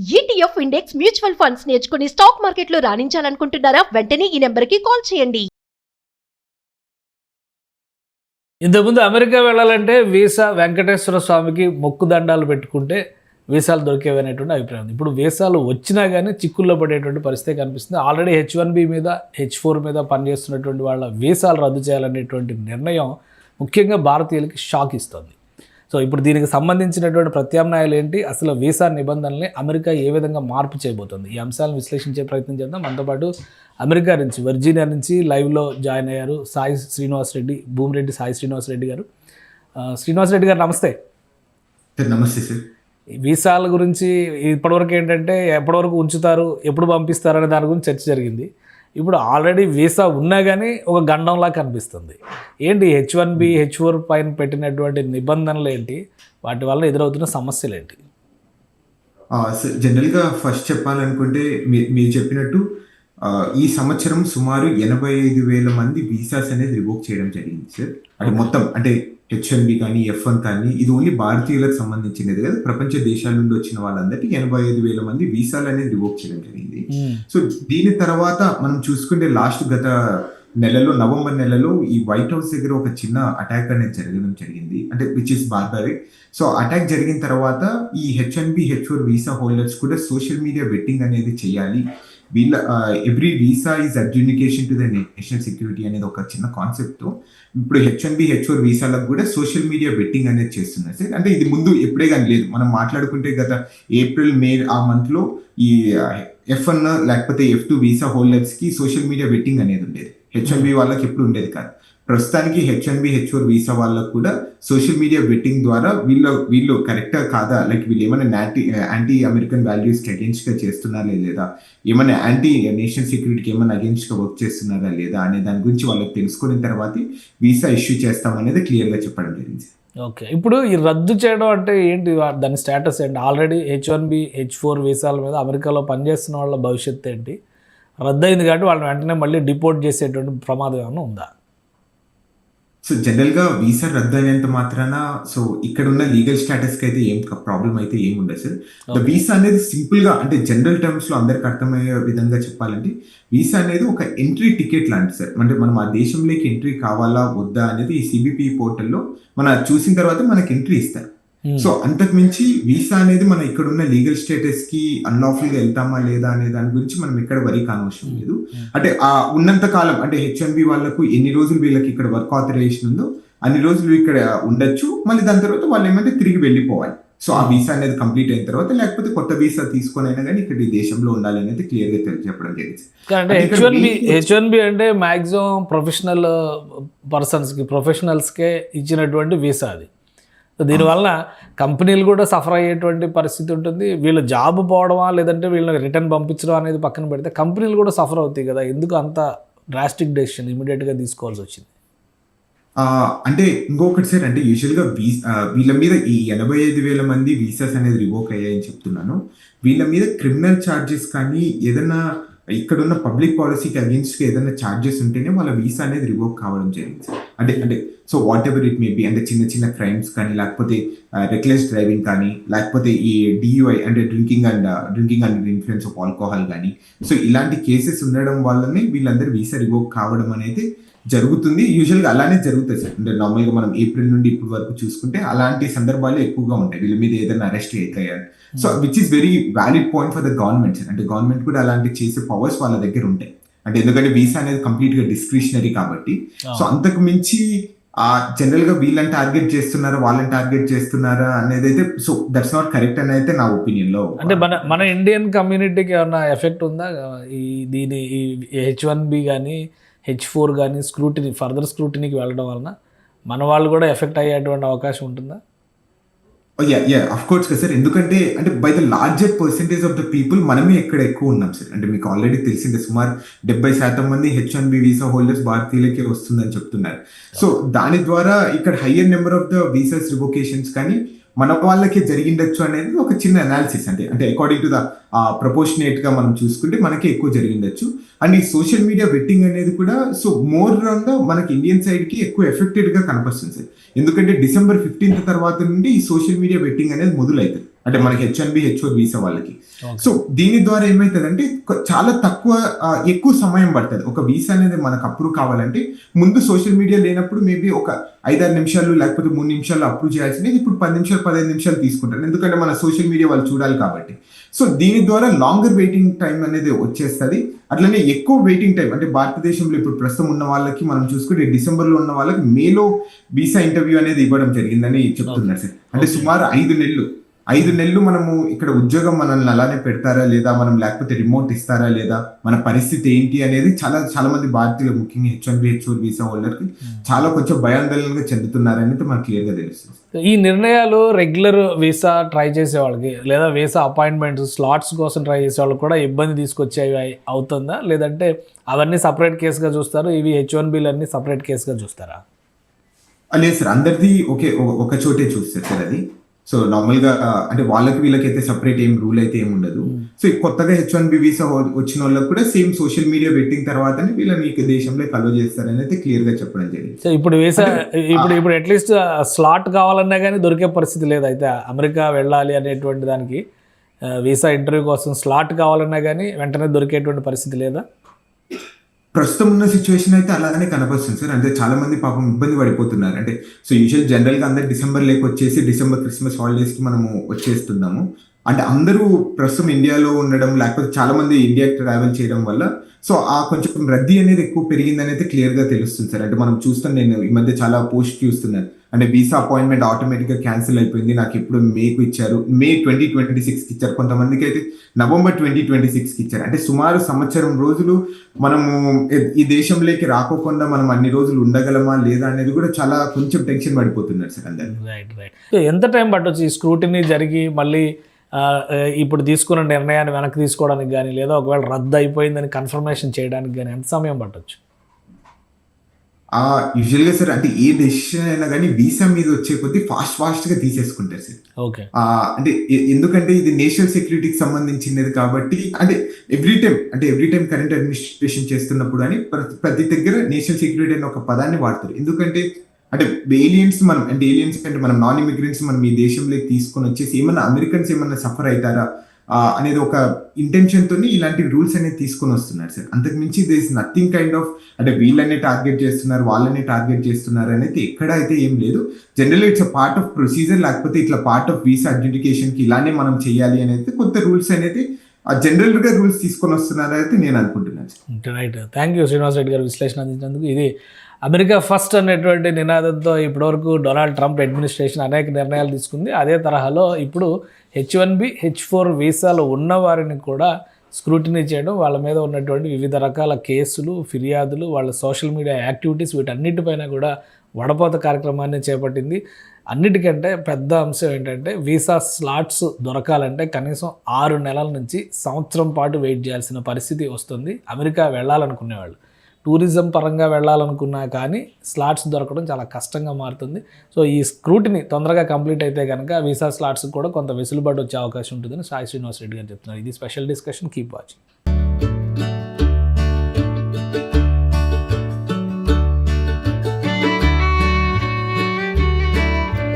ETF index mutual funds నేర్చుకుని stock మార్కెట్లో రాణించాలనుకుంటున్నారా? వెంటనే ఈ నెంబర్కి కాల్ చేయండి. ఇంతకుముందు అమెరికా వెళ్ళాలంటే వీసా వెంకటేశ్వర స్వామికి మొక్కు దండాలు పెట్టుకుంటే వీసాలు దొరికేవనేటువంటి అభిప్రాయం ఉంది. ఇప్పుడు వీసాలు వచ్చినా కానీ చిక్కుల్లో పడేటువంటి పరిస్థితి కనిపిస్తుంది. ఆల్రెడీ H1B మీద H4 మీద పనిచేస్తున్నటువంటి వాళ్ళ వీసాలు రద్దు చేయాలనేటువంటి నిర్ణయం ముఖ్యంగా భారతీయులకి షాక్ ఇస్తుంది. సో ఇప్పుడు దీనికి సంబంధించినటువంటి ప్రత్యామ్నాయాలు ఏంటి, అసలు వీసా నిబంధనల్ని అమెరికా ఏ విధంగా మార్పు చేయబోతుంది, ఈ అంశాలను విశ్లేషించే ప్రయత్నం చేద్దాం. మనతో పాటు అమెరికా నుంచి వర్జీనియా నుంచి లైవ్లో జాయిన్ అయ్యారు సాయి శ్రీనివాసరెడ్డి, భూమిరెడ్డి సాయి శ్రీనివాసరెడ్డి గారు. శ్రీనివాసరెడ్డి గారు నమస్తే. నమస్తే సార్. వీసాల గురించి ఇప్పటివరకు ఏంటంటే ఎప్పటివరకు ఉంచుతారు, ఎప్పుడు పంపిస్తారు అనే దాని గురించి చర్చ జరిగింది. ఇప్పుడు ఆల్రెడీ వీసా ఉన్నా కానీ ఒక గండంలా కనిపిస్తుంది. ఏంటి H1B H4 పైన పెట్టినటువంటి నిబంధనలు ఏంటి, వాటి వల్ల ఎదురవుతున్న సమస్యలు ఏంటి? జనరల్గా ఫస్ట్ చెప్పాలనుకుంటే మీరు చెప్పినట్టు ఈ సంవత్సరం సుమారు 85,000 మంది వీసాస్ అనేది రివోక్ చేయడం జరిగింది సార్. అంటే మొత్తం అంటే H1B కానీ F1 కానీ ఇది ఓన్లీ భారతీయులకు సంబంధించినది కదా, ప్రపంచ దేశాల నుండి వచ్చిన వాళ్ళందరికీ 85,000 మంది వీసాలు అనేది రివోక్ చేయడం జరిగింది. సో దీని తర్వాత మనం చూసుకుంటే గత నెలలో నవంబర్ నెలలో ఈ వైట్ హౌస్ దగ్గర ఒక చిన్న అటాక్ అనేది జరగడం జరిగింది, అంటే which is barbaric. So attack జరిగిన తర్వాత ఈ H1B H4 వీసా హోల్డర్స్ కూడా సోషల్ మీడియా బెట్టింగ్ అనేది చేయాలి, వీళ్ళ every visa is adjudication to the national security అనేది ఒక చిన్న కాన్సెప్ట్తో ఇప్పుడు H1B H4 వీసాలకు కూడా సోషల్ మీడియా బెట్టింగ్ అనేది చేస్తున్నారు సార్. అంటే ఇది ముందు ఎప్పుడే కానీ లేదు, మనం మాట్లాడుకుంటే గత ఏప్రిల్ మే ఆ మంత్లో ఈ F1 లేకపోతే F2 వీసా హోల్డర్స్కి సోషల్ మీడియా బెట్టింగ్ అనేది ఉండేది, H1B వాళ్ళకి ఎప్పుడు ఉండేది కాదు. ప్రస్తుతానికి H1B H4 వీసా వాళ్ళకు కూడా సోషల్ మీడియా బెట్టింగ్ ద్వారా వీళ్ళు కరెక్టా కాదా, లైక్ వీళ్ళు ఏమైనా యాంటీ అమెరికన్ వాల్యూస్కి అగేన్స్ట్గా చేస్తున్నారా లేదా, ఏమైనా యాంటీ నేషనల్ సెక్యూరిటీకి ఏమైనా అగేన్స్ట్గా వర్క్ చేస్తున్నారా లేదా అనే దాని గురించి వాళ్ళకి తెలుసుకున్న తర్వాత వీసా ఇష్యూ చేస్తామనేది క్లియర్గా చెప్పడం జరిగింది. ఓకే, ఇప్పుడు ఈ రద్దు చేయడం అంటే ఏంటి, దాని స్టేటస్ ఏంటి? ఆల్రెడీ H1B H4 వీసాల మీద అమెరికాలో పనిచేస్తున్న వాళ్ళ భవిష్యత్తు ఏంటి? రద్దు అయింది కాబట్టి వాళ్ళని వెంటనే మళ్ళీ డిపోర్ట్ చేసేటువంటి ప్రమాదం ఏమైనా ఉందా? సో జనరల్గా వీసా రద్దు అయినంత మాత్రాన సో ఇక్కడ ఉన్న లీగల్ స్టేటస్కి అయితే ఏం ప్రాబ్లం అయితే ఏమి ఉండదు సార్. ద వీసా అనేది సింపుల్గా అంటే జనరల్ టర్మ్స్లో అందరికి అర్థమయ్యే విధంగా చెప్పాలంటే వీసా అనేది ఒక ఎంట్రీ టికెట్ లాంటి సార్. అంటే మనం ఆ దేశంలోకి ఎంట్రీ కావాలా వద్దా అనేది ఈ CBP పోర్టల్లో మనం చూసిన తర్వాత మనకి ఎంట్రీ ఇస్తారు. సో అంతకు మించి వీసా అనేది మనం ఇక్కడ ఉన్న లీగల్ స్టేటస్ కి అన్లాఫుల్ గా వెళ్తామా లేదా అనే దాని గురించి మనం ఎక్కడ వరి కానవసరం లేదు. అంటే ఆ ఉన్నంత కాలం అంటే H1B వాళ్ళకు ఎన్ని రోజులు వీళ్ళకి ఇక్కడ వర్క్ ఆథరైజేషన్ ఉందో అన్ని రోజులు ఇక్కడ ఉండొచ్చు, మళ్ళీ దాని తర్వాత వాళ్ళు ఏమంటే తిరిగి వెళ్ళిపోవాలి. సో ఆ వీసా అనేది కంప్లీట్ అయిన తర్వాత లేకపోతే కొత్త వీసా తీసుకొని అయినా కానీ ఇక్కడ ఈ దేశంలో ఉండాలి అనేది క్లియర్ గా చెప్పడం జరిగింది. H1B అంటే మాక్సిమం ప్రొఫెషనల్ పర్సన్స్కి ప్రొఫెషనల్స్కే ఇచ్చినటువంటి వీసా అది. దీనివల్ల కంపెనీలు కూడా సఫర్ అయ్యేటువంటి పరిస్థితి ఉంటుంది. వీళ్ళు జాబ్ పోవడమా లేదంటే వీళ్ళని రిటర్న్ పంపించడం అనేది పక్కన పెడితే కంపెనీలు కూడా సఫర్ అవుతాయి కదా. ఎందుకు అంత డ్రాస్టిక్ డెసిషన్ ఇమీడియట్గా తీసుకోవాల్సి వచ్చింది? అంటే ఇంకొకటి సార్, అంటే యూజువల్గా వీళ్ళ మీద ఈ 85,000 మంది వీసాస్ అనేది రివోక్ అయ్యాయని చెప్తున్నాను. వీళ్ళ మీద క్రిమినల్ ఛార్జెస్ కానీ ఏదైనా ఇక్కడ ఉన్న పబ్లిక్ పాలసీకి అగేన్స్ట్గా ఏదైనా ఛార్జెస్ ఉంటేనే వాళ్ళ వీసా అనేది రివోక్ కావడం జరిగింది. అంటే so what ever it may be, అంటే చిన్న చిన్న క్రైమ్స్ కానీ లేకపోతే రెక్లెస్ డ్రైవింగ్ కానీ లేకపోతే ఈ DUI అంటే drinking and influence of alcohol కానీ, సో ఇలాంటి కేసెస్ ఉండడం వల్లనే వీళ్ళందరూ వీసా రివోక్ కావడం అనేది జరుగుతుంది. యూజువల్గా అలానే జరుగుతుంది సార్. అంటే నార్మల్గా మనం ఏప్రిల్ నుండి ఇప్పటి వరకు చూసుకుంటే అలాంటి సందర్భాలు ఎక్కువగా ఉంటాయి వీళ్ళ మీద ఏదైనా అరెస్ట్ అవుతాయని. So which is very valid point for the government sir. అంటే గవర్నమెంట్ కూడా అలాంటి చేసే పవర్స్ వాళ్ళ దగ్గర ఉంటాయి. అంటే ఎందుకంటే వీసా అనేది కంప్లీట్ గా డిస్క్రిషనరీ కాబట్టి. సో అంతకు మించి జనరల్ గా వీళ్ళని టార్గెట్ చేస్తున్నారా వాళ్ళని టార్గెట్ చేస్తున్నారా అనేది అయితే సో దట్స్ నాట్ కరెక్ట్ అని అయితే నా ఒపీనియన్ లో. అంటే మన ఇండియన్ కమ్యూనిటీకి ఏమన్నా ఎఫెక్ట్ ఉందా దీని H1B కానీ H4 కానీ ఫర్దర్ స్క్రూటినీకి వెళ్ళడం వలన మన వాళ్ళు కూడా ఎఫెక్ట్ అయ్యేటువంటి అవకాశం ఉంటుందా? అఫ్ కోర్స్ కదా సార్. ఎందుకంటే అంటే by the larger percentage of the people మనమే ఎక్కడ ఎక్కువ ఉన్నాం సార్. అంటే మీకు ఆల్రెడీ తెలిసిందే సుమారు 70% మంది H1B వీసా హోల్డర్స్ భారతీయులకే వస్తుందని చెప్తున్నారు. సో దాని ద్వారా ఇక్కడ higher number of the visas revocations కానీ మన వాళ్ళకే జరిగిండొచ్చు అనేది ఒక చిన్న అనాలిసిస్. అంటే అకార్డింగ్ టు ద ప్రపోర్షనేట్ గా మనం చూసుకుంటే మనకే ఎక్కువ జరిగిండొచ్చు. అండ్ ఈ సోషల్ మీడియా బెట్టింగ్ అనేది కూడా సో మోర్ ఆన్ ద మనకి ఇండియన్ సైడ్ కి ఎక్కువ ఎఫెక్టెడ్ గా కనిపిస్తుంది సార్. ఎందుకంటే December 15th తర్వాత నుండి ఈ సోషల్ మీడియా బెట్టింగ్ అనేది మొదలవుతుంది. అంటే మనకి H1B H4 వీసా వాళ్ళకి. Okay. సో దీని ద్వారా ఏమవుతుందంటే చాలా ఎక్కువ సమయం పడుతుంది ఒక వీసా అనేది మనకు అప్రూవ్ కావాలంటే. ముందు సోషల్ మీడియా లేనప్పుడు మేబీ ఒక 5-6 నిమిషాలు లేకపోతే 3 నిమిషాలు అప్రూవ్ చేయాల్సింది ఇప్పుడు 10 నిమిషాలు 15 నిమిషాలు తీసుకుంటారు, ఎందుకంటే మన సోషల్ మీడియా వాళ్ళు చూడాలి కాబట్టి. సో దీని ద్వారా లాంగర్ వెయిటింగ్ టైం అనేది వచ్చేస్తుంది. అట్లనే ఎక్కువ వెయిటింగ్ టైం అంటే భారతదేశంలో ఇప్పుడు ప్రస్తుతం ఉన్న వాళ్ళకి మనం చూసుకుంటే డిసెంబర్లో ఉన్న వాళ్ళకి మేలో వీసా ఇంటర్వ్యూ అనేది ఇవ్వడం జరిగిందని చెప్తున్నారు సార్. అంటే సుమారు 5 నెలలు మనము ఇక్కడ ఉద్యోగం మనల్ని అలానే పెడతారా లేదా, మనం లేకపోతే రిమోట్ ఇస్తారా లేదా, మన పరిస్థితి ఏంటి అనేది చాలా మంది భారతీయులు ముఖ్యంగా H1B H4 వీసా హోల్డర్కి చాలా కొంచెం భయాందోళనగా చెందుతున్నారనేది మనకు క్లియర్గా తెలుస్తుంది. ఈ నిర్ణయాలు రెగ్యులర్ వీసా ట్రై చేసే వాళ్ళకి లేదా వీసా అపాయింట్మెంట్స్ స్లాట్స్ కోసం ట్రై చేసే వాళ్ళకి కూడా ఇబ్బంది తీసుకొచ్చేవి అవుతుందా, లేదంటే అవన్నీ సపరేట్ కేసుగా చూస్తారు, ఇవి H1Bలు అన్ని సపరేట్ కేసుగా చూస్తారా? లేదు సార్, అందరిది ఒక చోటే చూస్తారు సార్ అది. సో నార్మల్గా అంటే వాళ్ళకి వీళ్ళకి అయితే సపరేట్ ఏం రూల్ అయితే ఏమి ఉండదు. సో కొత్తగా H1B వీసా వచ్చిన వాళ్ళకి కూడా సేమ్ సోషల్ మీడియా పెట్టిన తర్వాతనే వీళ్ళని ఈ దేశంలో అలో చేస్తారని అయితే క్లియర్ గా చెప్పడం జరిగింది. సో ఇప్పుడు వీసా ఇప్పుడు అట్లీస్ట్ స్లాట్ కావాలన్నా కానీ దొరికే పరిస్థితి లేదు. అయితే అమెరికా వెళ్ళాలి అనేటువంటి దానికి వీసా ఇంటర్వ్యూ కోసం స్లాట్ కావాలన్నా కానీ వెంటనే దొరికేటువంటి పరిస్థితి లేదా? ప్రస్తుతం ఉన్న సిచ్యువేషన్ అయితే అలానే కనపడుతుంది సార్. అంటే చాలా మంది పాపం ఇబ్బంది పడిపోతున్నారు. అంటే సో యూజువల్ జనరల్గా అందరు డిసెంబర్ వచ్చేసి డిసెంబర్ క్రిస్మస్ హాలిడేస్కి మనము వచ్చేస్తున్నాము. అంటే అందరూ ప్రస్తుతం ఇండియాలో ఉండడం లేకపోతే చాలా మంది ఇండియాకి ట్రావెల్ చేయడం వల్ల సో ఆ కొంచెం రద్దీ అనేది ఎక్కువ పెరిగిందని అయితే క్లియర్గా తెలుస్తుంది సార్. అంటే మనం చూస్తాం, నేను ఈ మధ్య చాలా పోస్ట్ చూస్తున్నాను. అంటే వీసా అపాయింట్మెంట్ ఆటోమేటిక్గా క్యాన్సిల్ అయిపోయింది, నాకు ఇప్పుడు మేకు ఇచ్చారు, May 2026కి ఇచ్చారు, కొంతమందికి అయితే November 2026కి ఇచ్చారు. అంటే సుమారు సంవత్సరం రోజులు మనము ఈ దేశంలోకి రాకోకుండా మనం అన్ని రోజులు ఉండగలమా లేదా అనేది కూడా చాలా కొంచెం టెన్షన్ పడిపోతున్నారు సార్ అందరు. రైట్. ఎంత టైం పట్టొచ్చు ఈ స్క్రూటినీ జరిగి మళ్ళీ ఇప్పుడు తీసుకున్న నిర్ణయాన్ని వెనక్కి తీసుకోవడానికి కానీ లేదా ఒకవేళ రద్దు అయిపోయిందని కన్ఫర్మేషన్ చేయడానికి కానీ ఎంత సమయం పట్టొచ్చు? యూజువల్గా సార్ అంటే ఏ డెసిషన్ అయినా కానీ వీసా మీద వచ్చే కొద్దీ ఫాస్ట్గా తీసేసుకుంటారు సార్. ఓకే. అంటే ఎందుకంటే ఇది నేషనల్ సెక్యూరిటీకి సంబంధించినది కాబట్టి అంటే ఎవ్రీ టైం కరెంట్ అడ్మినిస్ట్రేషన్ చేస్తున్నప్పుడు అని ప్రతి దగ్గర నేషనల్ సెక్యూరిటీ అనే ఒక పదాన్ని వాడతారు. ఎందుకంటే అంటే ఏలియన్స్ అంటే మనం నాన్ ఇమిగ్రెంట్స్ మనం ఈ దేశంలోకి తీసుకొని వచ్చేసి ఏమన్నా అమెరికన్స్ ఏమన్నా సఫర్ అవుతారా అనేది ఒక ఇంటెన్షన్ తోని ఇలాంటి రూల్స్ అనేది తీసుకొని వస్తున్నారు సార్. అంతకు మించి this is nothing kind of అంటే వీళ్ళనే టార్గెట్ చేస్తున్నారు వాళ్ళనే టార్గెట్ చేస్తున్నారు అనేది ఎక్కడ అయితే ఏం లేదు. General it's part of procedure, లేకపోతే ఇట్లా పార్ట్ ఆఫ్ వీసా అడ్జుడికేషన్ కి ఇలానే మనం చేయాలి అనేది కొత్త రూల్స్ అనేది జనరల్ గా రూల్స్ తీసుకొని వస్తున్నారు అయితే నేను అనుకుంటున్నాను. Right. Thank you Srinivas Reddy గారు విశ్లేషణ అందించినందుకు. ఇది అమెరికా ఫస్ట్ అనేటువంటి నినాదంతో ఇప్పటివరకు డొనాల్డ్ ట్రంప్ అడ్మినిస్ట్రేషన్ అనేక నిర్ణయాలు తీసుకుంది. అదే తరహాలో ఇప్పుడు H1B H4 వీసాలు ఉన్నవారిని కూడా స్క్రూటినీ చేయడం, వాళ్ళ మీద ఉన్నటువంటి వివిధ రకాల కేసులు ఫిర్యాదులు వాళ్ళ సోషల్ మీడియా యాక్టివిటీస్ వీటన్నిటిపైన కూడా వడపోత కార్యక్రమాన్ని చేపట్టింది. అన్నిటికంటే పెద్ద అంశం ఏంటంటే వీసా స్లాట్స్ దొరకాలంటే కనీసం 6 నెలల నుంచి సంవత్సరం పాటు వెయిట్ చేయాల్సిన పరిస్థితి వస్తుంది అమెరికా వెళ్ళాలనుకునేవాళ్ళు. టూరిజం పరంగా వెళ్ళాలనుకున్నా కానీ స్లాట్స్ దొరకడం చాలా కష్టంగా మారుతుంది. సో ఈ స్క్రూటినీ తొందరగా కంప్లీట్ అయితే కనుక వీసా స్లాట్స్కి కూడా కొంత వెసులుబాటు వచ్చే అవకాశం ఉంటుందని సాయి శ్రీనివాస్ రెడ్డి గారు చెప్తున్నారు. ఇది స్పెషల్ డిస్కషన్. Keep watching.